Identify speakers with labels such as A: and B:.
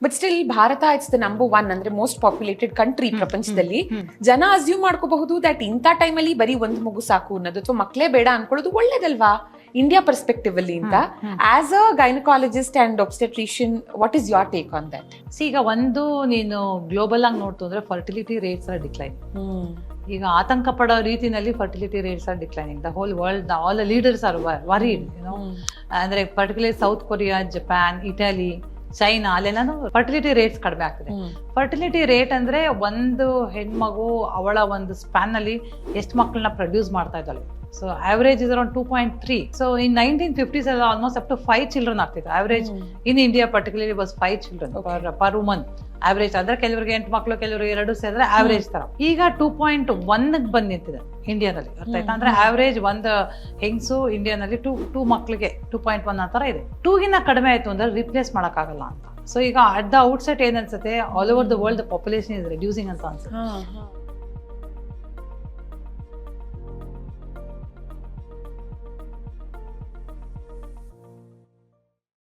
A: But still Bharat it's the number 1 ಅಂದ್ರೆ most populated country ಪ್ರಪಂಚದಲ್ಲಿ. ಜನ ಅಸ್ಯೂಮ್ ಮಾಡ್ಕೋಬಹುದು ದಟ್ ಇಂಥ ಟೈಮಲ್ಲಿ ಬರೀ ಒಂದು ಮಗು ಸಾಕು ಅನ್ನೋದು ಅಥವಾ ಮಕ್ಕಳೇ ಬೇಡ ಅನ್ಕೊಳ್ಳೋದು ಒಳ್ಳೇದಲ್ವಾ ಇಂಡಿಯಾ ಪರ್ಸ್ಪೆಕ್ಟಿವ್ ಅಲ್ಲಿ ಅಂತ. As a gynaecologist and obstetrician, what is your take on that?
B: ಈಗ ಒಂದು ನೀನು ಗ್ಲೋಬಲ್ ಆಗಿ ನೋಡ್ತು ಅಂದ್ರೆ ಫರ್ಟಿಲಿಟಿ ರೇಟ್ಸ್ ಆರ್ ಡಿಕ್ಲೈನ್. ಈಗ ಆತಂಕ ಪಡೋ ರೀತಿನಲ್ಲಿ fertility rates are declining. The whole world, all the leaders are worried, ಅಂದ್ರೆ particular South Korea, Japan, Italy, China ಅಲ್ಲೆಲ್ಲಾನು ಫರ್ಟಿಲಿಟಿ ರೇಟ್ಸ್ ಕಡಿಮೆ ಆಗ್ತಿದೆ. ಫರ್ಟಿಲಿಟಿ ರೇಟ್ ಅಂದ್ರೆ ಒಂದು ಹೆಣ್ಮಗು ಅವಳ ಒಂದು ಸ್ಪ್ಯಾನ್ ನಲ್ಲಿ ಎಷ್ಟು ಮಕ್ಕಳನ್ನ ಪ್ರೊಡ್ಯೂಸ್ ಮಾಡ್ತಾ ಇದ್ದಾಳೆ. So average is around 2.3. So in 1950s almost up to 5 children ಆಗ್ತಿತ್ತು. Average in India particularly was 5 children per woman. Average ಅಂದ್ರೆ ಕೆಲವರಿಗೆ 8 ಮಕ್ಕಳು, ಕೆಲವರಿಗೆ 2 ಸೇರಿದ್ರೆ average ತರ. ಈಗ 2.1 ಬಂದು ನಿಂತಿದೆ ಇಂಡಿಯಾದಲ್ಲಿ. ಅರ್ಥ ಆಯ್ತಾ? ಅಂದ್ರೆ average ಒಂದು ಹೆಂಗಸು ಇಂಡಿಯಾನಲ್ಲಿ 2 ಮಕ್ಕಳಿಗೆ 2.1 ಆ ತರ ಇದೆ. 2 ಗಿನ್ನ ಕಡಿಮೆ ಆಯ್ತು ಅಂದ್ರೆ ರಿಪ್ಲೇಸ್ ಮಾಡಕ್ಕಾಗಲ್ಲ ಅಂತ. ಸೊ ಈಗ ಅಟ್ ದ ಔಟ್ಸೆಟ್ ಏನ್ ಅನ್ಸುತ್ತೆ, all over the world the population is reducing ಅಂತ ಅನ್ಸುತ್ತೆ.